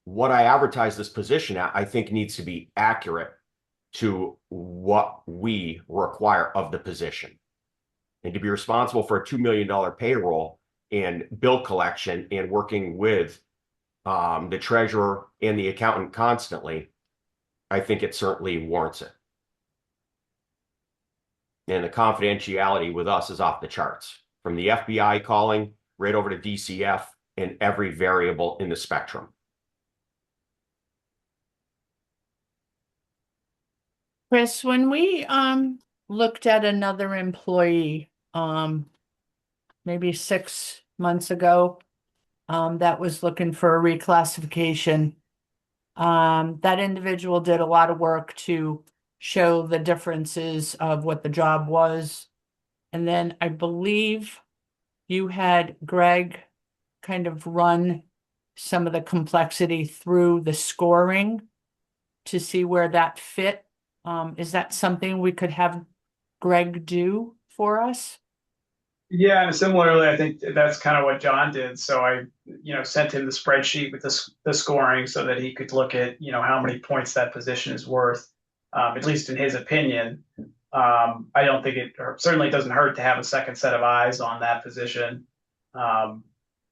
what I advertise this position at, I think, needs to be accurate to what we require of the position. And to be responsible for a $2 million payroll and bill collection and working with the treasurer and the accountant constantly, I think it certainly warrants it. And the confidentiality with us is off the charts, from the FBI calling right over to DCF and every variable in the spectrum. Chris, when we looked at another employee maybe 6 months ago that was looking for a reclassification, that individual did a lot of work to show the differences of what the job was. And then I believe you had Greg kind of run some of the complexity through the scoring to see where that fit. Is that something we could have Greg do for us? Yeah, and similarly, I think that's kind of what John did. So I, sent him the spreadsheet with the scoring so that he could look at, how many points that position is worth, at least in his opinion. I don't think certainly doesn't hurt to have a second set of eyes on that position. A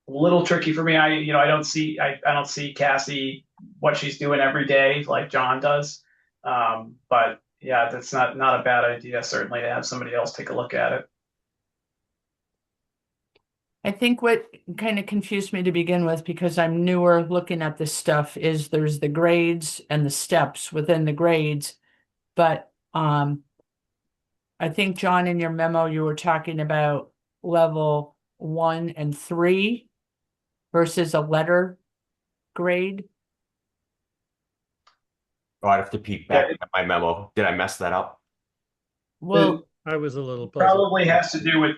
little tricky for me. I don't see Cassie, what she's doing every day like John does. But yeah, that's not a bad idea, certainly, to have somebody else take a look at it. I think what kind of confused me to begin with, because I'm newer looking at this stuff, is there's the grades and the steps within the grades. But I think, John, in your memo, you were talking about level 1 and 3 versus a letter grade. Oh, I'd have to peek back at my memo. Did I mess that up? Well, I was a little puzzled. Probably has to do with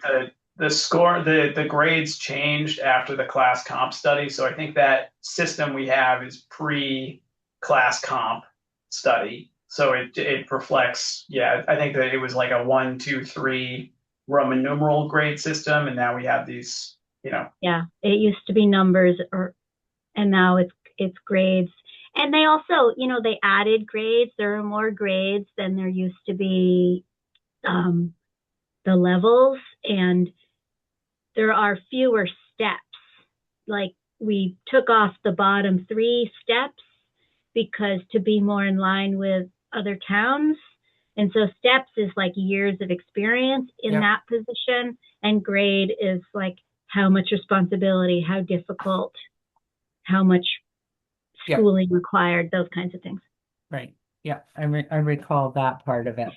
the score. The grades changed after the class comp study. So I think that system we have is pre-class comp study. So it reflects, I think that it was like a 1, 2, 3 Roman numeral grade system, and now we have these, Yeah, it used to be numbers, and now it's grades. And they also, they added grades. There are more grades than there used to be, the levels, and there are fewer steps. Like, we took off the bottom 3 steps because to be more in line with other towns. And so steps is like years of experience in that position, and grade is like how much responsibility, how difficult, how much schooling required, those kinds of things. right. Yeah, I recall that part of it.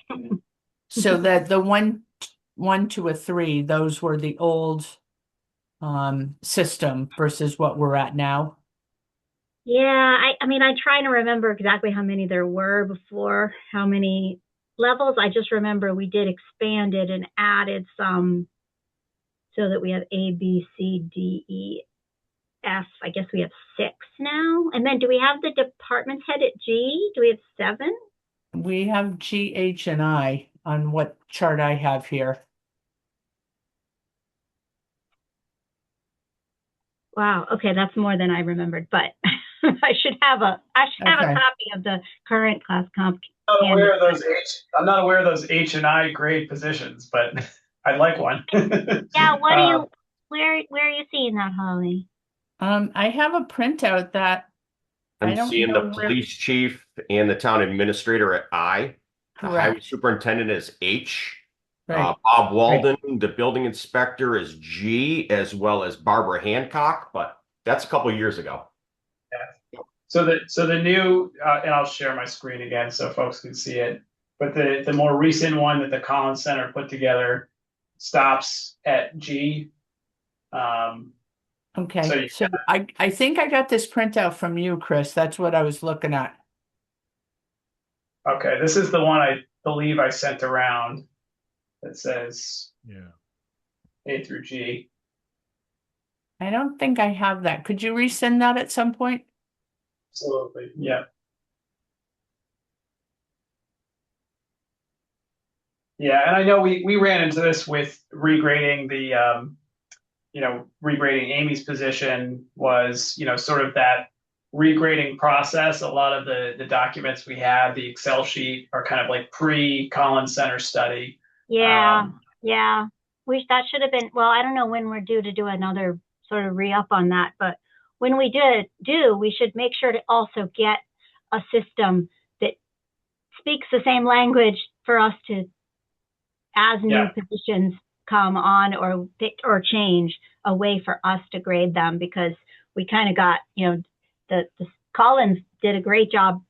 So that the 1 to a 3, those were the old system versus what we're at now. Yeah, I mean, I try to remember exactly how many there were before, how many levels. I just remember we did expand it and added some so that we have A, B, C, D, E, F. I guess we have 6 now. And then do we have the department head at G? Do we have 7? We have G, H, and I on what chart I have here. Wow. Okay, that's more than I remembered, but I should have a copy of the current class comp. I'm not aware of those H and I grade positions, but I'd like one. Yeah, what do you where are you seeing that, Holly? I have a printout that I I'm don't seeing know the where- police chief and the town administrator at I. The highway Correct. superintendent is H. Right. Bob Walden, the building inspector, is G, as well as Barbara Hancock, but that's a couple years ago. So the new and I'll share my screen again so folks can see it. But the more recent one that the Collins Center put together stops at G. Okay, you- so I think I got this printout from you, Chris. That's what I was looking at. Okay, this is the one I believe I sent around that says Yeah. A through G. I don't think I have that. Could you resend that at some point? Absolutely, yeah. Yeah, and I know we ran into this with regrading the regrading Amy's position was, sort of that regrading process. A lot of the documents we had, the Excel sheet, are kind of like pre-Collins Center study. Yeah, yeah. That should have been, well, I don't know when we're due to do another sort of re-up on that, but when we we should make sure to also get a system that speaks the same language for us to, as new positions come on or change, a way for us to grade them, because we kind of got, the Collins did a great job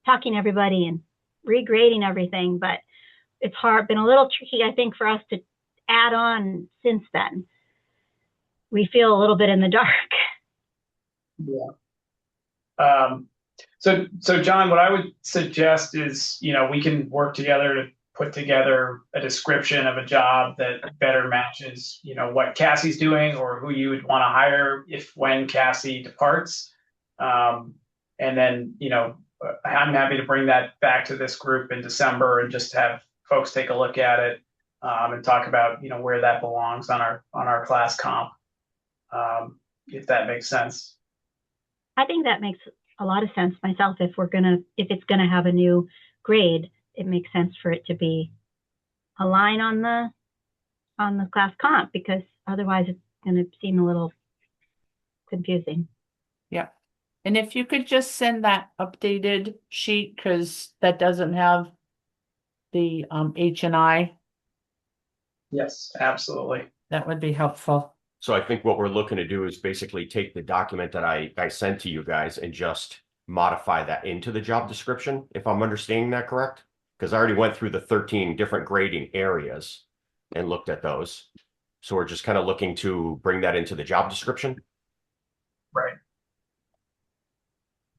talking to everybody and regrading everything, but it's been a little tricky, I think, for us to add on since then. We feel a little bit in the dark. Yeah. So John, what I would suggest is, we can work together to put together a description of a job that better matches, what Cassie's doing or who you would want to hire when Cassie departs. And then, I'm happy to bring that back to this group in December and just have folks take a look at it and talk about, where that belongs on our class comp, if that makes sense. I think that makes a lot of sense myself. If it's gonna have a new grade, it makes sense for it to be a line on the class comp, because otherwise it's gonna seem a little confusing. Yeah. And if you could just send that updated sheet, because that doesn't have the H&I, Yes, absolutely. that would be helpful. So I think what we're looking to do is basically take the document that I sent to you guys and just modify that into the job description, if I'm understanding that correct? Because I already went through the 13 different grading areas and looked at those. So we're just kind of looking to bring that into the job description. Right.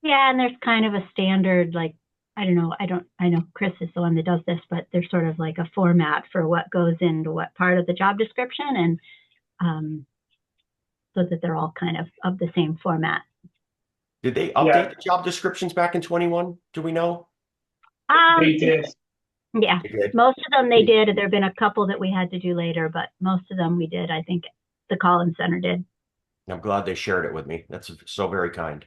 Yeah, and there's kind of a standard, like, I know Chris is the one that does this, but there's sort of like a format for what goes into what part of the job description, and so that they're all kind of the same format. Did they update the job descriptions back in 21? Do we know? They did. Yeah, most of them they did. There have been a couple that we had to do later, but most of them we did. I think the Collins Center did. I'm glad they shared it with me. That's so very kind.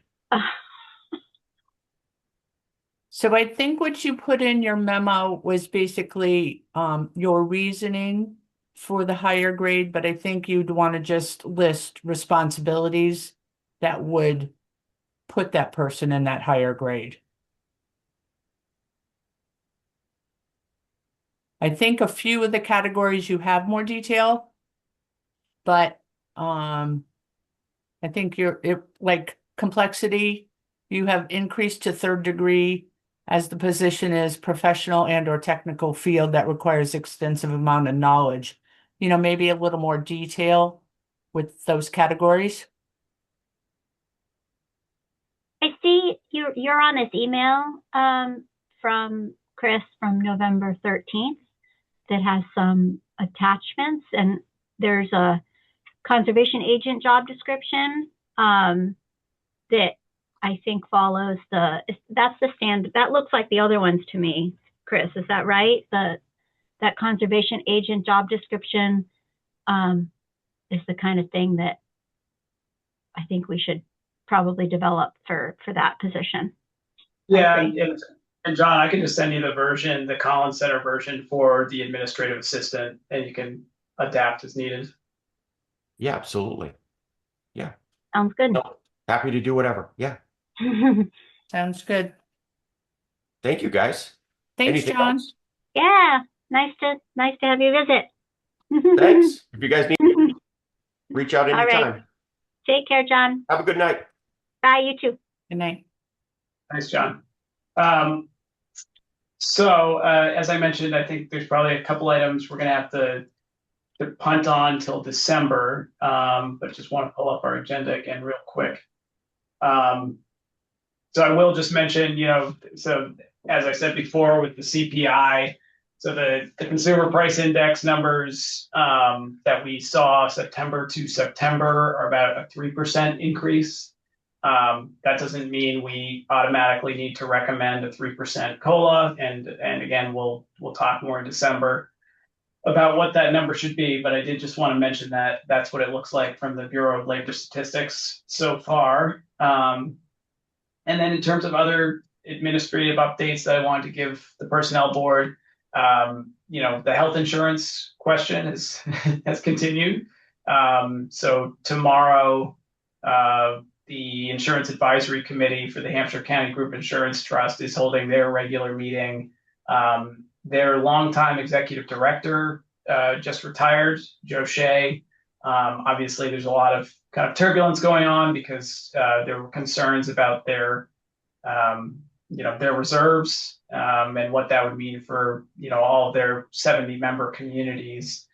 So I think what you put in your memo was basically your reasoning for the higher grade, but I think you'd want to just list responsibilities that would put that person in that higher grade. I think a few of the categories you have more detail, but I think like complexity, you have increased to 3rd degree as the position is professional and or technical field that requires extensive amount of knowledge. Maybe a little more detail with those categories. I see you're on this email from Chris from November 13th that has some attachments, and there's a conservation agent job description that I think follows that's the standard. That looks like the other ones to me, Chris. Is that right? That conservation agent job description is the kind of thing that I think we should probably develop for that position. Yeah, and John, I can just send you the Collins Center version for the administrative assistant, and you can adapt as needed. Yeah, absolutely. Yeah. Sounds good. No, happy to do whatever. Yeah. Sounds good. Thank you, guys. Thanks, Anything John. else? Yeah. Nice to have you visit. Thanks. If you guys need, reach out All right. anytime. Take care, John. Have a good night. Bye, you too. Good night. Thanks, John. As I mentioned, I think there's probably a couple items we're going to have to punt on till December, but just want to pull up our agenda again real quick. So I will just mention, so as I said before with the CPI, so the consumer price index numbers that we saw September to September are about a 3% increase. That doesn't mean we automatically need to recommend a 3% COLA, and again, we'll talk more in December about what that number should be, but I did just want to mention that that's what it looks like from the Bureau of Labor Statistics so far. And then in terms of other administrative updates that I wanted to give the personnel board, the health insurance question has continued. So tomorrow, the Insurance Advisory Committee for the Hampshire County Group Insurance Trust is holding their regular meeting. Their longtime executive director just retired, Joe Shea. Obviously, there's a lot of kind of turbulence going on because there were concerns about their reserves and what that would mean for all of their 70-member communities.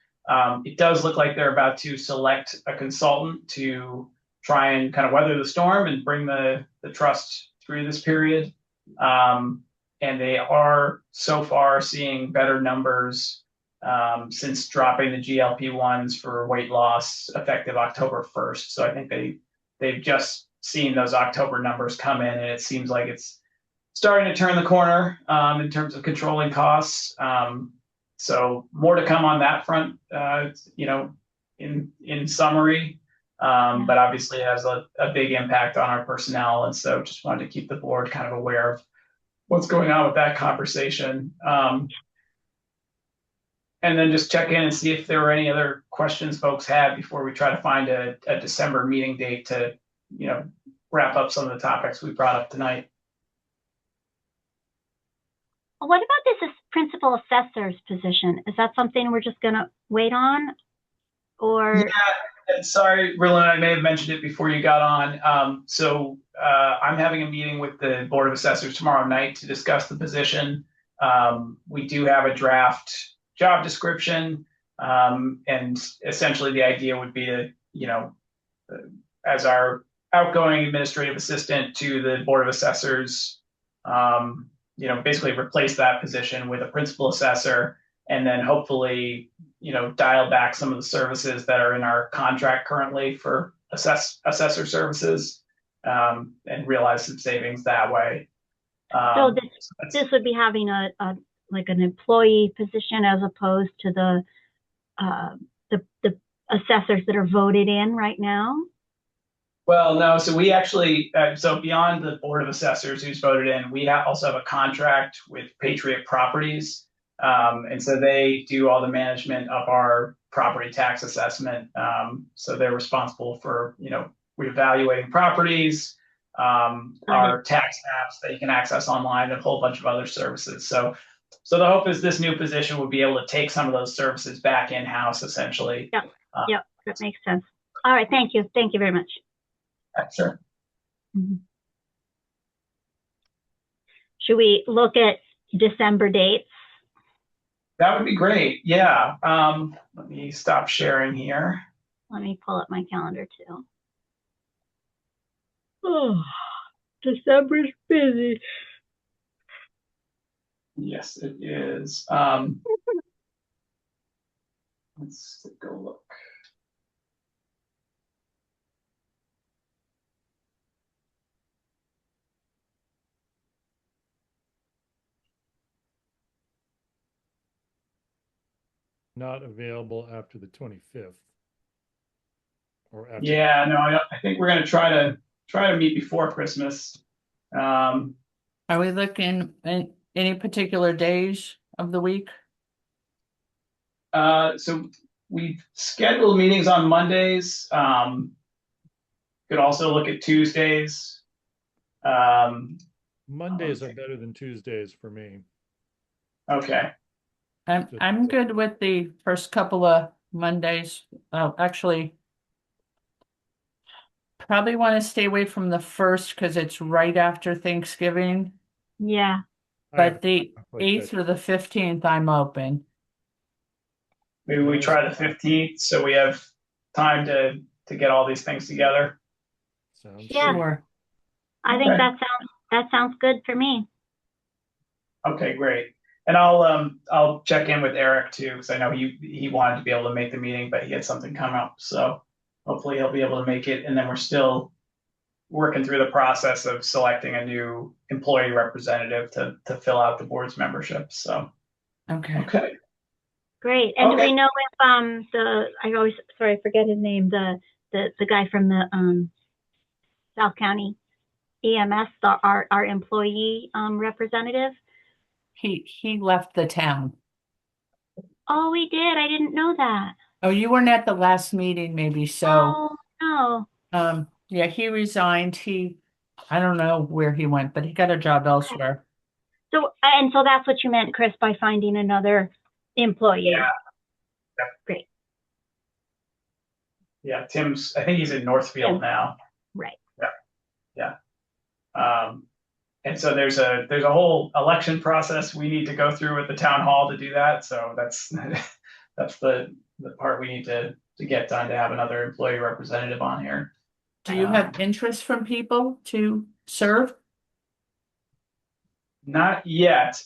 It does look like they're about to select a consultant to try and kind of weather the storm and bring the trust through this period. And they are so far seeing better numbers since dropping the GLP-1s for weight loss effective October 1st. So I think they've just seen those October numbers come in, and it seems like it's starting to turn the corner in terms of controlling costs. So more to come on that front, in summary. But obviously it has a big impact on our personnel. And so just wanted to keep the board kind of aware of what's going on with that conversation. And then just check in and see if there were any other questions folks had before we try to find a December meeting date to, wrap up some of the topics we brought up tonight. What about this principal assessor's position? Is that something we're just going to wait on? Or yeah, sorry, Rilla, I may have mentioned it before you got on. I'm having a meeting with the Board of Assessors tomorrow night to discuss the position. We do have a draft job description, and essentially the idea would be to, as our outgoing administrative assistant to the Board of Assessors, basically replace that position with a principal assessor, and then hopefully, dial back some of the services that are in our contract currently for assessor services, and realize some savings that way. So this would be having a like an employee position as opposed to the assessors that are voted in right now? Well, no. So we actually, so beyond the Board of Assessors who's voted in, we also have a contract with Patriot Properties. And so they do all the management of our property tax assessment. So they're responsible for, reevaluating properties, our tax apps that you can access online, and a whole bunch of other services. So the hope is this new position would be able to take some of those services back in-house, essentially. Yep, that makes sense. All right, thank you. Thank you very much. Sure. Mm-hmm. Should we look at December dates? That would be great. Yeah. Let me stop sharing here. Let me pull up my calendar too. Oh, December's busy. Yes, it is. Let's take a look. Not available after the 25th. Or after Yeah, no, I think we're going to try to meet before Christmas. Are we looking at any particular days of the week? So we scheduled meetings on Mondays. Could also look at Tuesdays. Mondays are better than Tuesdays for me. Okay. I'm good with the first couple of Mondays. Actually, probably want to stay away from the first because it's right after Thanksgiving. Yeah. But the conflict 8th or the 15th, I'm open. Maybe we try the 15th, so we have time to get all these things together. Sounds Yeah. good. Sure. I think Okay. that sounds good for me. Okay, great. And I'll check in with Eric too, because I know he wanted to be able to make the meeting, but he had something come up. So hopefully he'll be able to make it. And then we're still working through the process of selecting a new employee representative to fill out the board's membership. So Okay. okay. Great. And do Okay. we know if I forget his name, the guy from the South County EMS, our employee representative? He left the town. Oh, we did. I didn't know that. Oh, you weren't at the last meeting, maybe. So, Oh, no. yeah, he resigned. I don't know where he went, but he got a job elsewhere. So that's what you meant, Chris, by finding another employee. Yeah. Great. Yeah, I think he's in Northfield Tim. now. Right. Yeah. And so there's a whole election process we need to go through with the town hall to do that. So that's that's the part we need to get done to have another employee representative on here. Do you have interest from people to serve? Not yet.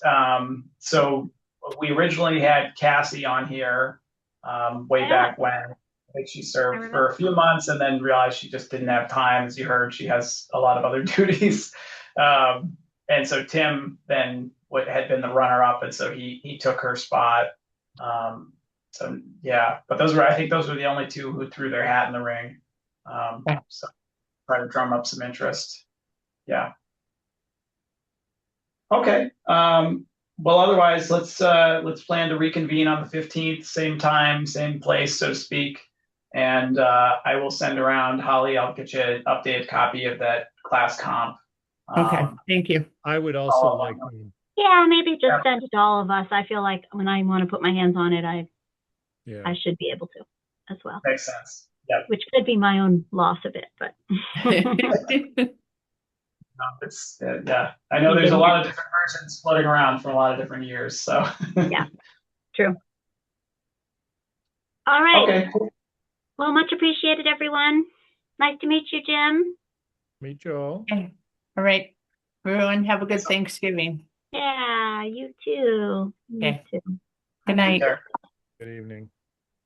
So we originally had Cassie on here way back when. I think she served for a few months and then realized she just didn't have time. As you heard, she has a lot of other duties. And so Tim then had been the runner-up, and so he took her spot. So yeah, but I think those were the only two who threw their hat in the ring. So try to drum up some interest. Yeah. Okay. Well, otherwise, let's plan to reconvene on the 15th, same time, same place, so to speak. And I will send around, Holly, I'll get you an updated copy of that class comp. Okay, thank you. I would also like, Yeah, maybe just send it to all of us. I feel like when I want to put my hands on it, I should be able to as well. Makes sense. Yep. Which could be my own loss of it, but It's yeah. I know there's a lot of different versions floating around from a lot of different years. So yeah, true. All right. Okay. Well, much appreciated, everyone. Nice to meet you, Jim. meet you all. Okay. All right. Everyone have a good Thanksgiving. Yeah, you too. You Okay. too. Good night. Take care. Good evening.